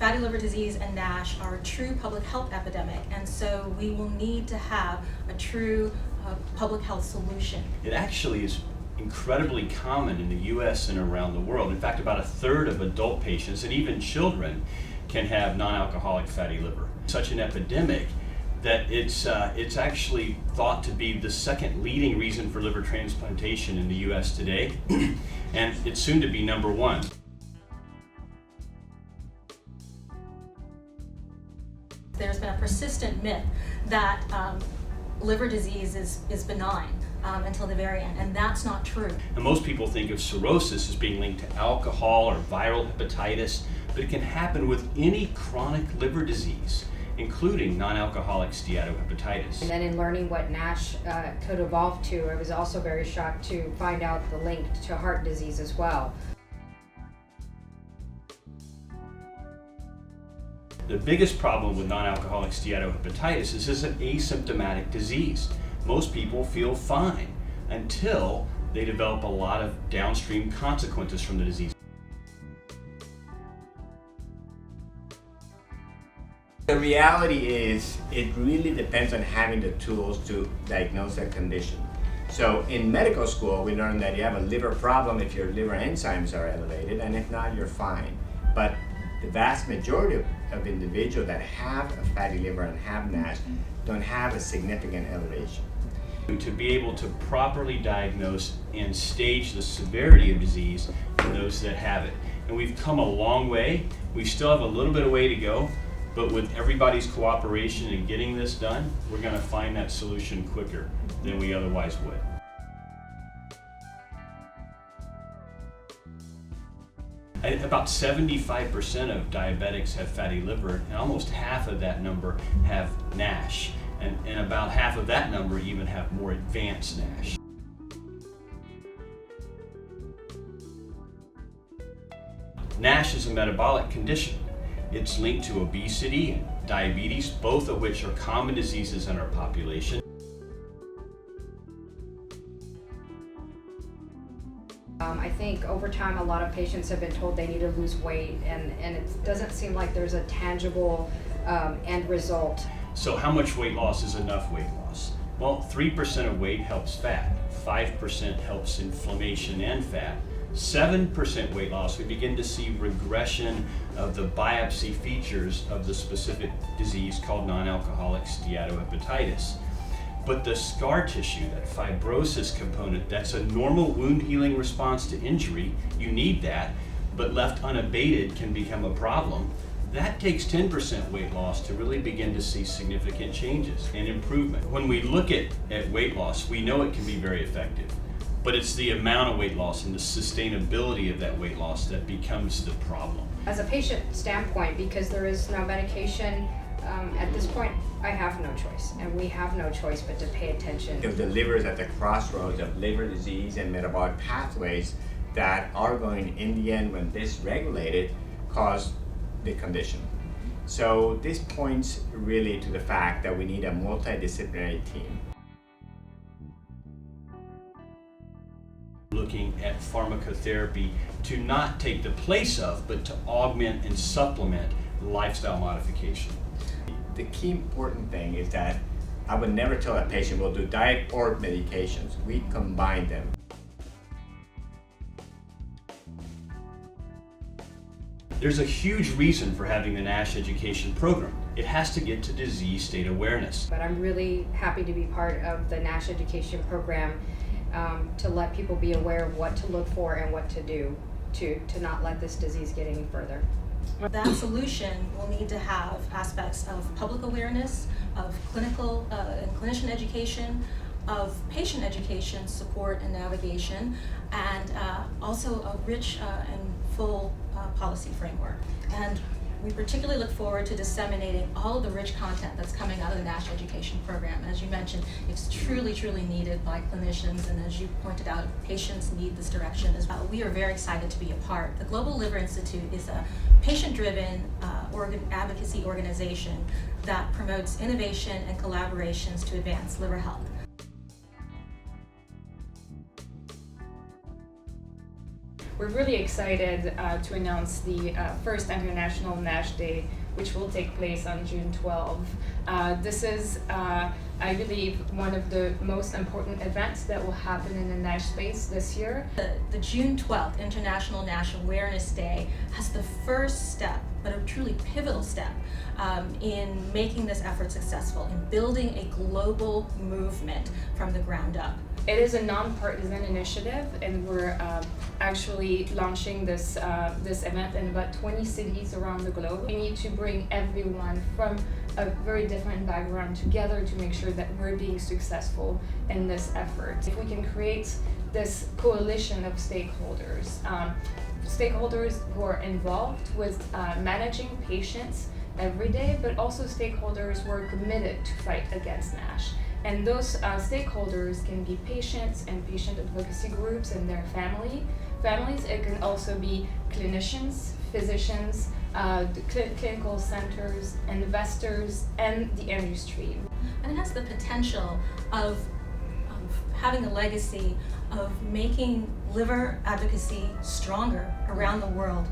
fatty liver disease and NASH are a true public health epidemic, and so we will need to have a true public health solution. It actually is incredibly common in the US and around the world. In fact, about a third of adult patients and even children can have non-alcoholic fatty liver. Such an epidemic that it's actually thought to be the second leading reason for liver transplantation in the US today, and it's soon to be number one. There's been a persistent myth that liver disease is benign until the very end, and that's not true. And most people think of cirrhosis as being linked to alcohol or viral hepatitis, but it can happen with any chronic liver disease, including non-alcoholic steatohepatitis. And then in learning what NASH could evolve to, I was also very shocked to find out the link to heart disease as well. The biggest problem with non-alcoholic steatohepatitis is it's an asymptomatic disease. Most people feel fine until they develop a lot of downstream consequences from the disease. The reality is, it really depends on having the tools to diagnose that condition. So in medical school, we learned that you have a liver problem if your liver enzymes are elevated, and if not, you're fine. But the vast majority of individuals that have a fatty liver and have NASH don't have a significant elevation. To be able to properly diagnose and stage the severity of disease in those that have it. And we've come a long way. We still have a little bit of way to go, but with everybody's cooperation in getting this done, we're going to find that solution quicker than we otherwise would. About 75% of diabetics have fatty liver, and almost half of that number have NASH, and about half of that number even have more advanced NASH. NASH is a metabolic condition. It's linked to obesity and diabetes, both of which are common diseases in our population. I think over time a lot of patients have been told they need to lose weight, and it doesn't seem like there's a tangible end result. So how much weight loss is enough weight loss? Well, 3% of weight helps fat, 5% helps inflammation and fat, 7% weight loss, we begin to see regression of the biopsy features of the specific disease called non-alcoholic steatohepatitis. But the scar tissue, that fibrosis component, that's a normal wound healing response to injury, you need that, but left unabated can become a problem. That takes 10% weight loss to really begin to see significant changes and improvement. When we look at weight loss, we know it can be very effective, but it's the amount of weight loss and the sustainability of that weight loss that becomes the problem. As a patient standpoint, because there is no medication, at this point, I have no choice, and we have no choice but to pay attention. If the liver is at the crossroads of liver disease and metabolic pathways that are going, in the end, when dysregulated, cause the condition. So this points really to the fact that we need a multidisciplinary team. Looking at pharmacotherapy to not take the place of, but to augment and supplement lifestyle modification. The key important thing is that I would never tell a patient we'll do diet or medications. We combine them. There's a huge reason for having the NASH Education Program. It has to get to disease state awareness. But I'm really happy to be part of the NASH Education Program to let people be aware of what to look for and what to do to not let this disease get any further. That solution will need to have aspects of public awareness, of clinical and clinician education, of patient education, support and navigation, and also a rich and full policy framework. And we particularly look forward to disseminating all of the rich content that's coming out of the NASH Education Program. As you mentioned, it's truly, truly needed by clinicians, and as you pointed out, patients need this direction as well. We are very excited to be a part. The Global Liver Institute is a patient-driven advocacy organization that promotes innovation and collaborations to advance liver health. we're really excited to announce the first International NASH Day, which will take place on June 12. This is, I believe, one of the most important events that will happen in the NASH space this year. The June 12th International NASH Awareness Day has the first step, but a truly pivotal step, in making this effort successful, in building a global movement from the ground up. It is a nonpartisan initiative, and we're actually launching this event in about 20 cities around the globe. We need to bring everyone from a very different background together to make sure that we're being successful in this effort. If we can create this coalition of stakeholders, stakeholders who are involved with managing patients every day, but also stakeholders who are committed to fight against NASH. And those stakeholders can be patients and patient advocacy groups and their families. It can also be clinicians, physicians, clinical centers, investors, and the industry. And it has the potential of having a legacy of making liver advocacy stronger around the world.